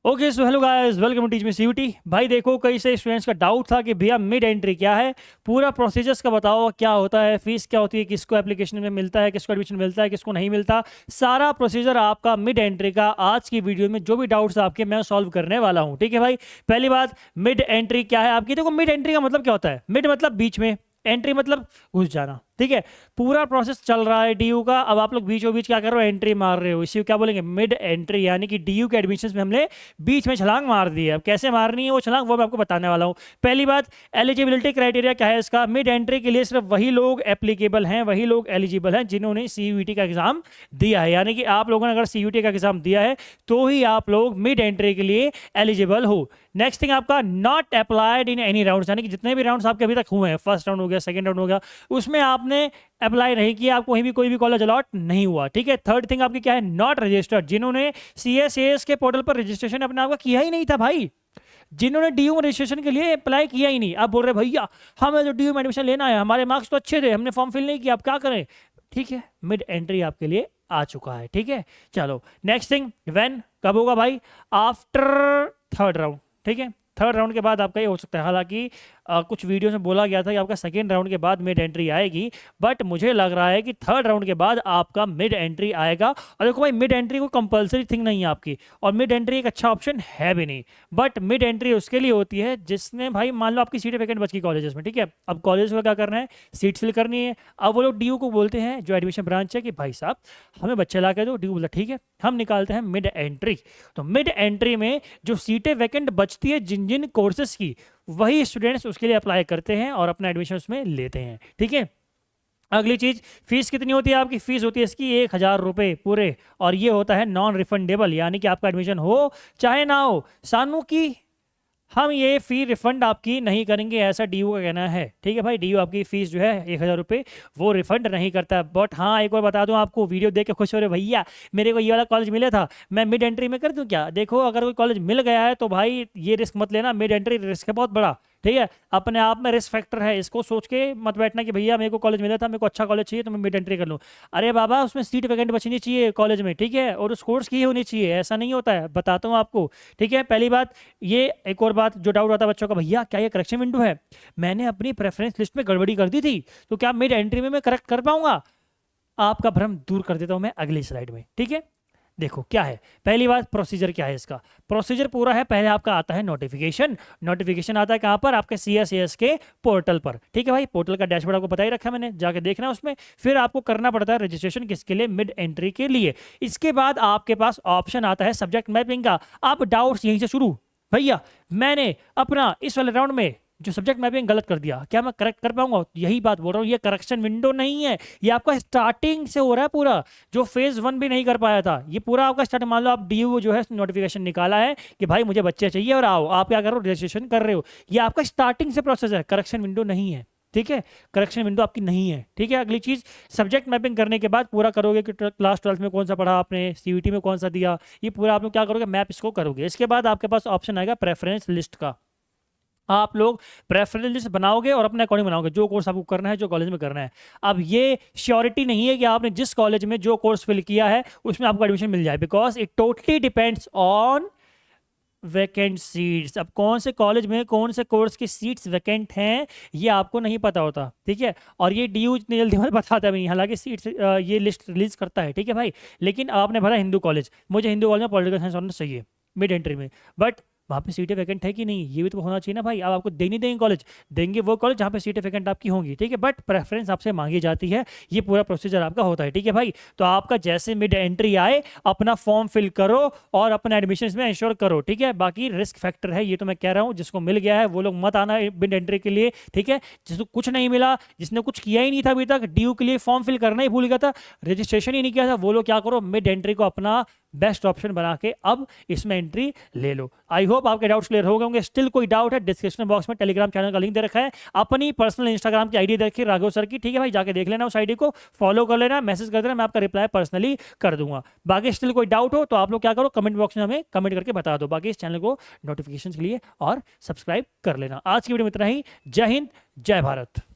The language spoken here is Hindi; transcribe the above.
Okay so hello guys, welcome to teach me CUT. भाई देखो, कई से स्टूडेंट्स का डाउट था कि भैया मिड एंट्री क्या है, पूरा प्रोसीजर्स का बताओ, क्या होता है, फीस क्या होती है, किसको एप्लीकेशन में मिलता है, किसको एडमिशन मिलता है, किसको नहीं मिलता। सारा प्रोसीजर आपका मिड एंट्री का आज की वीडियो में जो भी डाउट्स आपके मैं सॉल्व करने वाला हूँ। ठीक है भाई, पहली बात, मिड एंट्री क्या है आपकी। देखो, मिड एंट्री का मतलब क्या होता है, मिड मतलब बीच में, एंट्री मतलब घुस जाना। ठीक है, पूरा प्रोसेस चल रहा है डीयू का, अब आप लोग बीचों बीच क्या कर रहे हो, एंट्री मार रहे हो, इसी को क्या बोलेंगे, मिड एंट्री। यानी कि डीयू के एडमिशंस में हमने बीच में छलांग मार दी है। अब कैसे मारनी है वो छलांग, वो मैं आपको बताने वाला हूँ। पहली बात, एलिजिबिलिटी क्राइटेरिया क्या है इसका। मिड एंट्री के लिए सिर्फ वही लोग एप्लीकेबल हैं, वही लोग एलिजिबल हैं जिन्होंने सीयूईटी का एग्जाम दिया है। यानी कि आप लोगों ने अगर सीयूईटी का एग्जाम दिया है तो ही आप लोग मिड एंट्री के लिए एलिजिबल हो। नेक्स्ट थिंग आपका, not applied in any round, यानी कि जितने भी राउंड्स आपके अभी तक हुए हैं, फर्स्ट राउंड हो गया, सेकंड राउंड हो गया, उसमें आपने अप्लाई नहीं किया, आपको कहीं भी कोई भी कॉलेज अलॉट नहीं हुआ। ठीक है, थर्ड थिंग आपकी क्या है, नॉट रजिस्टर्ड, जिन्होंने सीएसएस के पोर्टल पर रजिस्ट्रेशन अपने आपका किया ही नहीं था भाई, जिन्होंने डीयू में रजिस्ट्रेशन के लिए अप्लाई किया ही नहीं। आप बोल रहे भैया हमें जो डीयू में एडमिशन लेना है, हमारे मार्क्स तो अच्छे थे, हमने फॉर्म फिल नहीं किया, आप क्या करें। ठीक है, मिड एंट्री आपके लिए आ चुका है। ठीक है, चलो नेक्स्ट थिंग, व्हेन, कब होगा भाई, आफ्टर थर्ड राउंड। ठीक है, थर्ड राउंड के बाद आपका ये हो सकता है। हालांकि कुछ वीडियो में बोला गया था कि आपका सेकेंड राउंड के बाद मिड एंट्री आएगी, बट मुझे लग रहा है कि थर्ड राउंड के बाद आपका मिड एंट्री आएगा। और देखो भाई, मिड एंट्री को कंपलसरी थिंग नहीं है आपकी, और मिड एंट्री एक अच्छा ऑप्शन है भी नहीं। बट मिड एंट्री उसके लिए होती है जिसने, भाई मान लो आपकी सीटें वैकेंट बच गई कॉलेजेस में। ठीक है, अब कॉलेज को क्या करना है, सीट फिल करनी है। अब वो लोग डीयू को बोलते हैं, जो एडमिशन ब्रांच है, कि भाई साहब हमें बच्चे ला के दो। डीयू बोलता ठीक है, हम निकालते हैं मिड एंट्री। तो मिड एंट्री में जो सीटें वैकेंट बचती है जिन जिन कोर्सेज की, वही स्टूडेंट्स उसके लिए अप्लाई करते हैं और अपना एडमिशन उसमें लेते हैं। ठीक है, अगली चीज, फीस कितनी होती है आपकी, फीस होती है इसकी 1,000 रुपये पूरे, और ये होता है नॉन रिफंडेबल, यानी कि आपका एडमिशन हो चाहे ना हो, सानू की हम ये फी रिफंड आपकी नहीं करेंगे, ऐसा डीयू का कहना है। ठीक है भाई, डीयू आपकी फीस जो है 1,000 रुपये वो रिफंड नहीं करता। बट हाँ, एक और बता दूं आपको, वीडियो देख के खुश हो रहे भैया मेरे को ये वाला कॉलेज मिला था, मैं मिड एंट्री में कर दूं क्या। देखो, अगर कोई कॉलेज मिल गया है तो भाई ये रिस्क मत लेना, मिड एंट्री रिस्क है बहुत बड़ा। ठीक है, अपने आप में रिस्क फैक्टर है, इसको सोच के मत बैठना कि भैया मेरे को कॉलेज मिला था, मेरे को अच्छा कॉलेज चाहिए तो मैं मिड एंट्री कर लूँ। अरे बाबा, उसमें सीट वैकेंट बचनी चाहिए कॉलेज में। ठीक है, और उस कोर्स की ही होनी चाहिए, ऐसा नहीं होता है, बताता हूँ आपको। ठीक है, पहली बात ये। एक और बात जो डाउट आता है बच्चों का, भैया क्या ये करेक्शन विंडो है, मैंने अपनी प्रेफरेंस लिस्ट में गड़बड़ी कर दी थी, तो क्या मिड एंट्री में मैं करेक्ट कर पाऊंगा। आपका भ्रम दूर कर देता हूं मैं अगली स्लाइड में। ठीक है, देखो क्या है, पहली बात प्रोसीजर क्या है इसका। प्रोसीजर पूरा है, पहले आपका आता है नोटिफिकेशन। नोटिफिकेशन आता है कहां पर, आपके सीएसएस के पोर्टल पर। ठीक है भाई, पोर्टल का डैशबोर्ड आपको पता ही रखा मैंने, जाके देखना उसमें। फिर आपको करना पड़ता है रजिस्ट्रेशन, किसके लिए, मिड एंट्री के लिए। इसके बाद आपके पास ऑप्शन आता है सब्जेक्ट मैपिंग का। आप डाउट्स यहीं से शुरू, भैया मैंने अपना इस वाले राउंड में जो सब्जेक्ट मैपिंग गलत कर दिया, क्या मैं करेक्ट कर पाऊंगा। यही बात बोल रहा हूँ, ये करेक्शन विंडो नहीं है, ये आपका स्टार्टिंग से हो रहा है पूरा, जो फेज 1 भी नहीं कर पाया था, ये पूरा आपका स्टार्ट। मान लो आप डीयू जो है नोटिफिकेशन निकाला है कि भाई मुझे बच्चे चाहिए और आओ, आप क्या करो, रजिस्ट्रेशन कर रहे हो, ये आपका स्टार्टिंग से प्रोसेस है, करेक्शन विंडो नहीं है। ठीक है, करेक्शन विंडो आपकी नहीं है। ठीक है, अगली चीज, सब्जेक्ट मैपिंग करने के बाद पूरा करोगे कि क्लास 12 में कौन सा पढ़ा आपने, सीयूटी में कौन सा दिया, ये पूरा आप लोग क्या करोगे, मैप इसको करोगे। इसके बाद आपके पास ऑप्शन आएगा प्रेफरेंस लिस्ट का। आप लोग प्रेफरेंस लिस्ट बनाओगे और अपने अकॉर्डिंग बनाओगे जो कोर्स आपको करना है, जो कॉलेज में करना है। अब ये श्योरिटी नहीं है कि आपने जिस कॉलेज में जो कोर्स फिल किया है उसमें आपको एडमिशन मिल जाए, because it totally depends on vacant seats. अब कौन से कॉलेज में कौन से कोर्स की सीट्स वैकेंट हैं ये आपको नहीं पता होता। ठीक है, और ये डीयू इतनी जल्दी मत बताता भी नहीं, हालांकि सीट्स ये लिस्ट रिलीज करता है। ठीक है भाई, लेकिन आपने भरा हिंदू कॉलेज, मुझे हिंदू कॉलेज में पॉलिटिकल साइंस ऑनर्स चाहिए मिड एंट्री में, बट वहाँ पे सीटें वैकेंट है कि नहीं, ये भी तो होना चाहिए ना भाई। अब आपको देनी देंगे कॉलेज, देंगे वो कॉलेज जहाँ पे सीटें वैकेंट आपकी होंगी। ठीक है, बट प्रेफरेंस आपसे मांगी जाती है, ये पूरा प्रोसीजर आपका होता है। ठीक है भाई, तो आपका जैसे मिड एंट्री आए अपना फॉर्म फिल करो और अपना एडमिशन में इंश्योर करो। ठीक है, बाकी रिस्क फैक्टर है, ये तो मैं कह रहा हूँ, जिसको मिल गया है वो लोग मत आना मिड एंट्री के लिए। ठीक है, जिसको कुछ नहीं मिला, जिसने कुछ किया ही नहीं था अभी तक, डीयू के लिए फॉर्म फिल करना ही भूल गया था, रजिस्ट्रेशन ही नहीं किया था, वो लोग क्या करो, मिड एंट्री को अपना बेस्ट ऑप्शन बना के अब इसमें एंट्री ले लो। आई होप आपके डाउट्स क्लियर हो गए होंगे। स्टिल कोई डाउट है, डिस्क्रिप्शन बॉक्स में टेलीग्राम चैनल का लिंक दे रखा है, अपनी पर्सनल इंस्टाग्राम की आईडी देखिए राघव सर की। ठीक है भाई, जाके देख लेना, उस आईडी को फॉलो कर लेना, मैसेज कर देना, मैं आपका रिप्लाई पर्सनली कर दूंगा। बाकी स्टिल कोई डाउट हो तो आप लोग क्या करो, कमेंट बॉक्स में हमें कमेंट करके बता दो। बाकी इस चैनल को नोटिफिकेशन के लिए और सब्सक्राइब कर लेना। आज की वीडियो में इतना ही। जय हिंद, जय भारत।